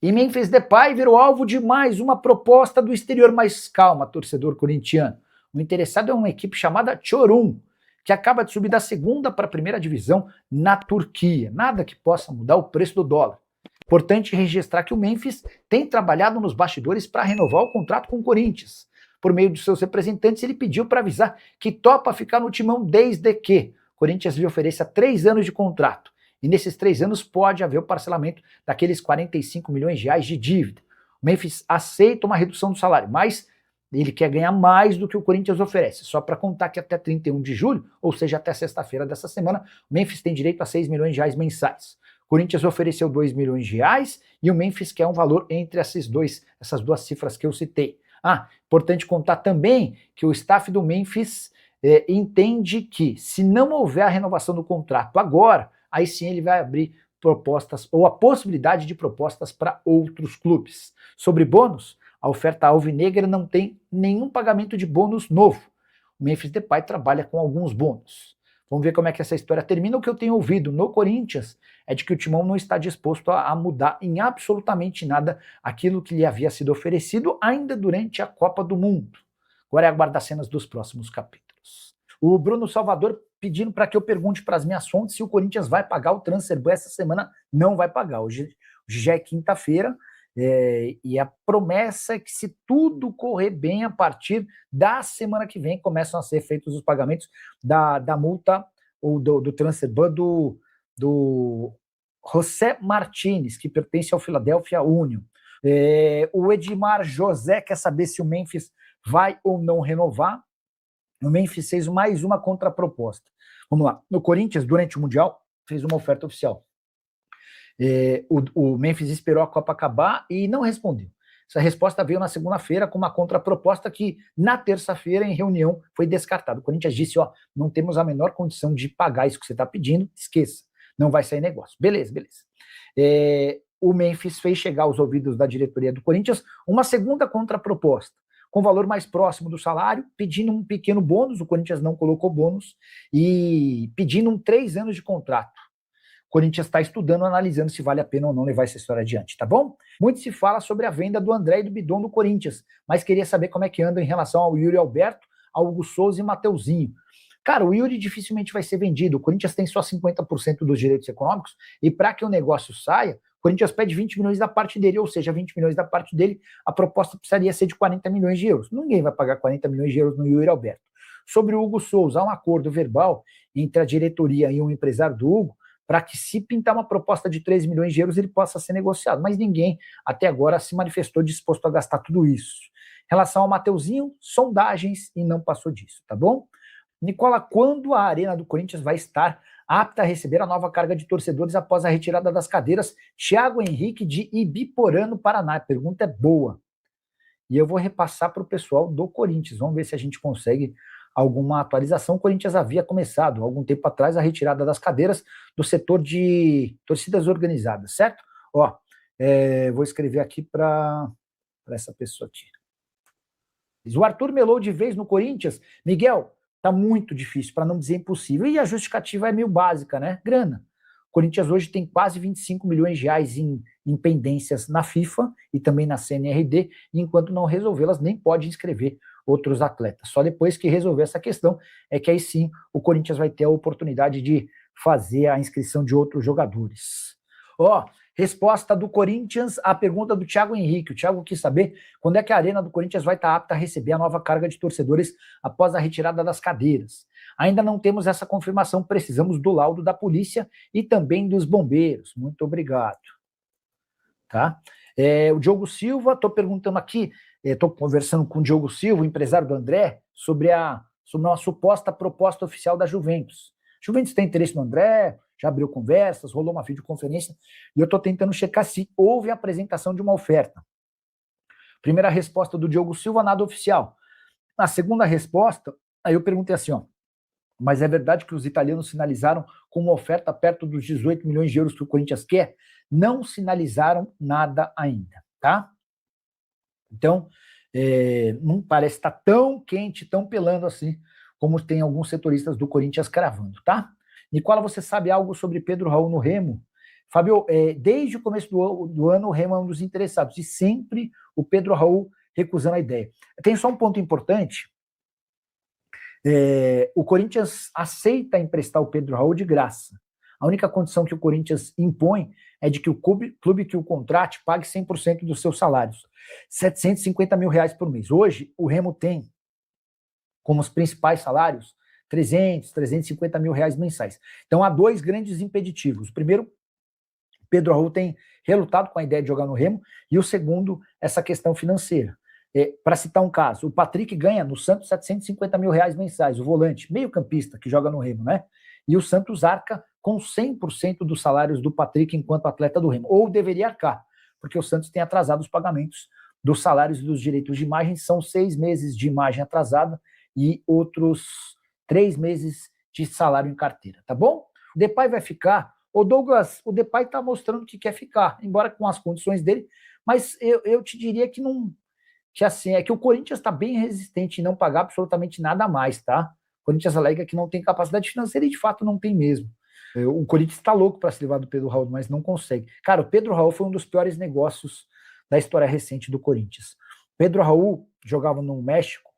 E Memphis Depay virou alvo de mais uma proposta do exterior. Mas calma, torcedor corintiano. O interessado é uma equipe chamada Çorum, que acaba de subir da segunda para a primeira divisão na Turquia. Nada que possa mudar o preço do dólar. Importante registrar que o Memphis tem trabalhado nos bastidores para renovar o contrato com o Corinthians. Por meio de seus representantes, ele pediu para avisar que topa ficar no timão desde que o Corinthians lhe ofereça 3 anos de contrato. E nesses 3 anos pode haver o parcelamento daqueles 45 milhões de reais de dívida. O Memphis aceita uma redução do salário, mas ele quer ganhar mais do que o Corinthians oferece. Só para contar que até 31 de julho, ou seja, até sexta-feira dessa semana, o Memphis tem direito a 6 milhões de reais mensais. O Corinthians ofereceu 2 milhões de reais e o Memphis quer um valor entre essas duas cifras que eu citei. Importante contar também que o staff do Memphis entende que, se não houver a renovação do contrato agora, aí sim ele vai abrir propostas ou a possibilidade de propostas para outros clubes. Sobre bônus, a oferta alvinegra não tem nenhum pagamento de bônus novo. O Memphis Depay trabalha com alguns bônus. Vamos ver como é que essa história termina. O que eu tenho ouvido no Corinthians é de que o Timão não está disposto a mudar em absolutamente nada aquilo que lhe havia sido oferecido ainda durante a Copa do Mundo. Agora é aguardar cenas dos próximos capítulos. O Bruno Salvador pedindo para que eu pergunte para as minhas fontes se o Corinthians vai pagar o transfer ban essa semana. Não vai pagar. Hoje já é quinta-feira. E a promessa é que, se tudo correr bem, a partir da semana que vem começam a ser feitos os pagamentos da multa ou do transfer ban do José Martinez, que pertence ao Philadelphia Union. O Edmar José quer saber se o Memphis vai ou não renovar. O Memphis fez mais uma contraproposta. Vamos lá. O Corinthians, durante o Mundial, fez uma oferta oficial. O Memphis esperou a Copa acabar e não respondeu. Essa resposta veio na segunda-feira com uma contraproposta que, na terça-feira, em reunião, foi descartada. O Corinthians disse, não temos a menor condição de pagar isso que você está pedindo, esqueça, não vai sair negócio. Beleza. O Memphis fez chegar aos ouvidos da diretoria do Corinthians uma segunda contraproposta, com valor mais próximo do salário, pedindo um pequeno bônus. O Corinthians não colocou bônus, e pedindo 3 anos de contrato. O Corinthians está estudando, analisando se vale a pena ou não levar essa história adiante, tá bom? Muito se fala sobre a venda do André e do Bidon do Corinthians, mas queria saber como é que anda em relação ao Yuri Alberto, ao Hugo Souza e Mateuzinho. Cara, o Yuri dificilmente vai ser vendido. O Corinthians tem só 50% dos direitos econômicos, e para que o negócio saia, o Corinthians pede 20 milhões da parte dele, ou seja, 20 milhões da parte dele, a proposta precisaria ser de 40 milhões de euros. Ninguém vai pagar 40 milhões de euros no Yuri Alberto. Sobre o Hugo Souza, há um acordo verbal entre a diretoria e um empresário do Hugo, para que, se pintar uma proposta de 13 milhões de euros, ele possa ser negociado. Mas ninguém, até agora, se manifestou disposto a gastar tudo isso. Em relação ao Mateuzinho, sondagens, e não passou disso, tá bom? Nicola, quando a Arena do Corinthians vai estar apta a receber a nova carga de torcedores após a retirada das cadeiras? Thiago Henrique, de Ibiporã, no Paraná. A pergunta é boa. E eu vou repassar para o pessoal do Corinthians. Vamos ver se a gente consegue alguma atualização. O Corinthians havia começado, algum tempo atrás, a retirada das cadeiras do setor de torcidas organizadas, certo? Vou escrever aqui para essa pessoa aqui. O Arthur melou de vez no Corinthians. Miguel, tá muito difícil, para não dizer impossível. E a justificativa é meio básica, né? Grana. O Corinthians hoje tem quase 25 milhões de reais em pendências na FIFA e também na CNRD, e enquanto não resolvê-las, nem pode inscrever outros atletas. Só depois que resolver essa questão é que aí sim o Corinthians vai ter a oportunidade de fazer a inscrição de outros jogadores. Resposta do Corinthians à pergunta do Thiago Henrique. O Thiago quis saber quando é que a Arena do Corinthians vai estar apta a receber a nova carga de torcedores após a retirada das cadeiras. Ainda não temos essa confirmação, precisamos do laudo da polícia e também dos bombeiros. Muito obrigado. Tá? O Diogo Silva, estou perguntando aqui, estou conversando com o Diogo Silva, empresário do André, sobre uma suposta proposta oficial da Juventus. Juventus tem interesse no André, já abriu conversas, rolou uma videoconferência, e eu estou tentando checar se houve a apresentação de uma oferta. Primeira resposta do Diogo Silva, nada oficial. Na segunda resposta, aí eu perguntei assim, mas é verdade que os italianos sinalizaram com uma oferta perto dos 18 milhões de euros que o Corinthians quer? Não sinalizaram nada ainda, tá? Então, não parece estar tão quente, tão pelando assim, como tem alguns setoristas do Corinthians cravando, tá? Nicola, você sabe algo sobre Pedro Raul no Remo? Fábio, desde o começo do ano, o Remo é um dos interessados, e sempre o Pedro Raul recusando a ideia. Tem só um ponto importante, o Corinthians aceita emprestar o Pedro Raul de graça. A única condição que o Corinthians impõe é de que o clube que o contrate pague 100% dos seus salários, R$750 mil por mês. Hoje, o Remo tem como os principais salários 350 mil reais mensais. Então, há dois grandes impeditivos. O primeiro, Pedro Raul tem relutado com a ideia de jogar no Remo, e o segundo, essa questão financeira. Para citar um caso, o Patrick ganha no Santos 750 mil reais mensais, o volante, meio campista que joga no Remo, né? E o Santos arca com 100% dos salários do Patrick enquanto atleta do Remo, ou deveria arcar, porque o Santos tem atrasado os pagamentos dos salários e dos direitos de imagem, são 6 meses de imagem atrasada e outros 3 meses de salário em carteira, tá bom? O Depay vai ficar. O Douglas, o Depay está mostrando que quer ficar, embora com as condições dele, mas eu te diria que não, que assim, é que o Corinthians está bem resistente em não pagar absolutamente nada a mais, tá? O Corinthians alega que não tem capacidade financeira e de fato não tem mesmo. O Corinthians está louco para se livrar do Pedro Raul, mas não consegue. Cara, o Pedro Raul foi um dos piores negócios da história recente do Corinthians. Pedro Raul jogava no México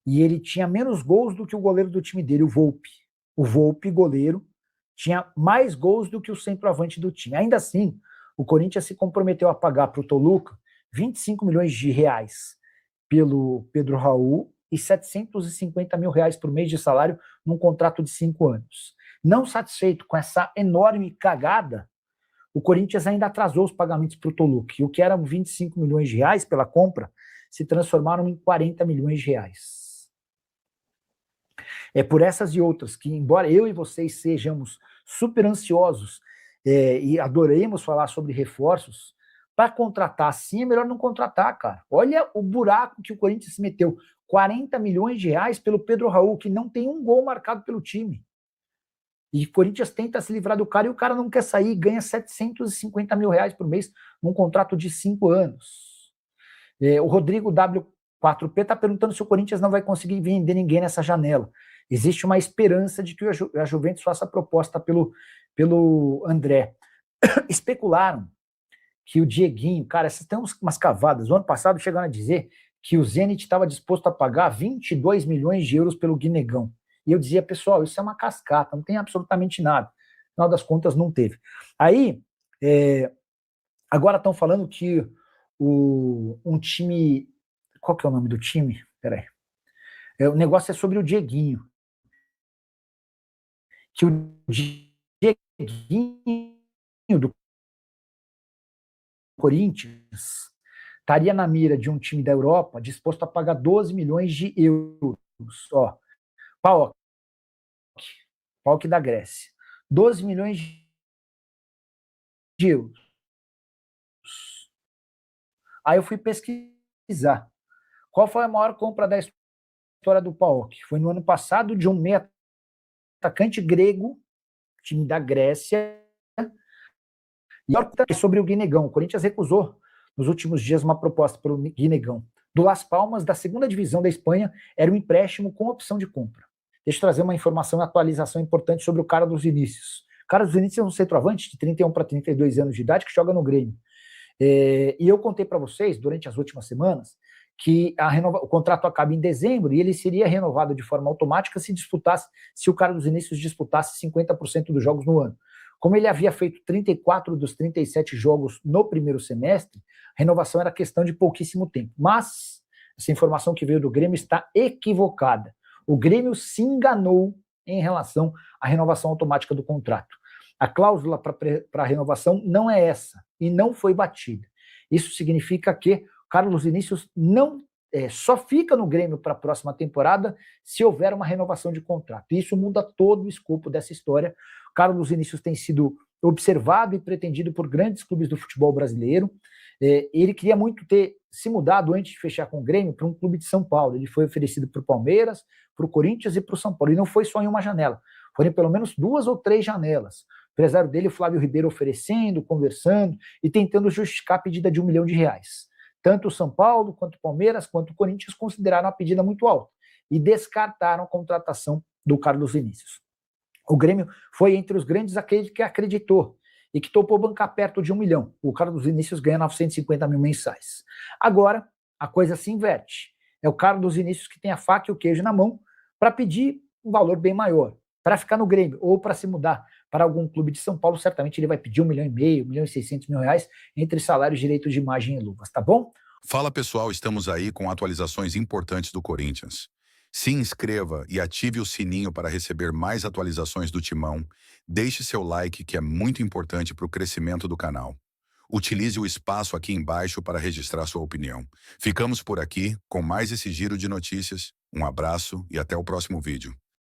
e ele tinha menos gols do que o goleiro do time dele, o Volpi. O Volpi, goleiro, tinha mais gols do que o centroavante do time. Ainda assim, o Corinthians se comprometeu a pagar para o Toluca 25 milhões de reais pelo Pedro Raul e 750 mil reais por mês de salário num contrato de 5 anos. Não satisfeito com essa enorme cagada, o Corinthians ainda atrasou os pagamentos para o Toluca, e o que eram 25 milhões de reais pela compra se transformaram em 40 milhões de reais. É por essas e outras que, embora eu e vocês sejamos super ansiosos e adoremos falar sobre reforços, para contratar assim é melhor não contratar, cara. Olha o buraco que o Corinthians se meteu. 40 milhões de reais pelo Pedro Raul, que não tem um gol marcado pelo time. E o Corinthians tenta se livrar do cara e o cara não quer sair e ganha 750 mil reais por mês num contrato de 5 anos. O Rodrigo W4P está perguntando se o Corinthians não vai conseguir vender ninguém nessa janela. Existe uma esperança de que a Juventus faça a proposta pelo André. Especularam que o Dieguinho, cara, essas tem umas cavadas. O ano passado chegaram a dizer que o Zenit estava disposto a pagar 22 milhões de euros pelo Guinegão. E eu dizia, pessoal, isso é uma cascata, não tem absolutamente nada. No final das contas, não teve. Aí, agora estão falando que um time... Qual que é o nome do time? Peraí. O negócio é sobre o Dieguinho. Que o Dieguinho do Corinthians estaria na mira de um time da Europa disposto a pagar 12 milhões de euros. Ó, PAOK da Grécia. 12 milhões de euros. Aí eu fui pesquisar. Qual foi a maior compra da história do PAOK? Foi no ano passado, de um meio atacante grego, time da Grécia, e sobre o Guinegão. O Corinthians recusou nos últimos dias uma proposta para o Guinegão. Do Las Palmas, da segunda divisão da Espanha, era um empréstimo com opção de compra. Deixa eu trazer uma informação e atualização importante sobre o Carlos Vinícius. O Carlos Vinícius é um centroavante de 31 para 32 anos de idade que joga no Grêmio. E eu contei para vocês, durante as últimas semanas, que o contrato acaba em dezembro e ele seria renovado de forma automática se o Carlos Vinícius disputasse 50% dos jogos no ano. Como ele havia feito 34 dos 37 jogos no primeiro semestre, a renovação era questão de pouquíssimo tempo. Mas essa informação que veio do Grêmio está equivocada. O Grêmio se enganou em relação à renovação automática do contrato. A cláusula para a renovação não é essa e não foi batida. Isso significa que Carlos Vinícius só fica no Grêmio para a próxima temporada se houver uma renovação de contrato. Isso muda todo o escopo dessa história. Carlos Vinícius tem sido observado e pretendido por grandes clubes do futebol brasileiro. Ele queria muito ter se mudado antes de fechar com o Grêmio para um clube de São Paulo. Ele foi oferecido para o Palmeiras, para o Corinthians e para o São Paulo. E não foi só em uma janela. Foram pelo menos 2 ou 3 janelas. O empresário dele, o Flávio Ribeiro, oferecendo, conversando e tentando justificar a pedida de R$1 milhão. Tanto o São Paulo, quanto o Palmeiras, quanto o Corinthians consideraram a pedida muito alta e descartaram a contratação do Carlos Vinícius. O Grêmio foi entre os grandes aquele que acreditou e que topou bancar perto de 1 milhão. O Carlos Vinícius ganha 950 mil mensais. Agora, a coisa se inverte. É o Carlos Vinícius que tem a faca e o queijo na mão para pedir um valor bem maior. Para ficar no Grêmio ou para se mudar para algum clube de São Paulo, certamente ele vai pedir 1,5 milhão, 1 milhão e 600 mil reais entre salários, direitos de imagem e luvas, tá bom? Fala pessoal, estamos aí com atualizações importantes do Corinthians. Se inscreva e ative o sininho para receber mais atualizações do Timão. Deixe seu like, que é muito importante para o crescimento do canal. Utilize o espaço aqui embaixo para registrar sua opinião. Ficamos por aqui com mais esse giro de notícias. Um abraço e até o próximo vídeo.